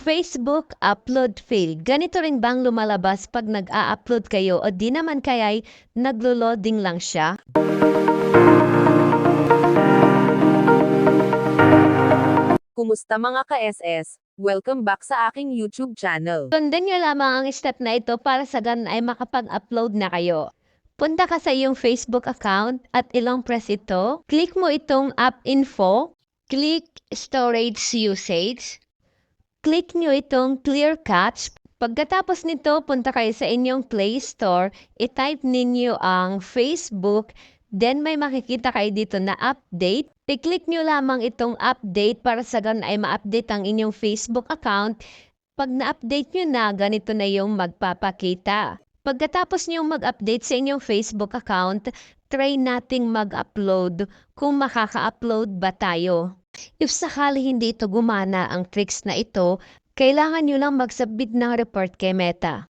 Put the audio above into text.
Facebook upload fail. Ganito rin bang lumalabas pag nag-a-upload kayo o di naman kaya'y naglo-loading lang siya? Kumusta mga ka-SS? Welcome back sa aking YouTube channel. Sundan nyo lamang ang step na ito para sa ganun ay makapag-upload na kayo. Punta ka sa iyong Facebook account at ilong press ito. Click mo itong App Info. Click Storage Usage. Click nyo itong Clear Cache. Pagkatapos nito, punta kayo sa inyong Play Store. I-type ninyo ang Facebook. Then may makikita kayo dito na update. I-click nyo lamang itong update para sa ganun ay ma-update ang inyong Facebook account. Pag na-update nyo na, ganito na yung magpapakita. Pagkatapos nyo mag-update sa inyong Facebook account, try nating mag-upload kung makaka-upload ba tayo. If sakali hindi ito gumana ang tricks na ito, kailangan nyo lang mag-submit ng report kay Meta.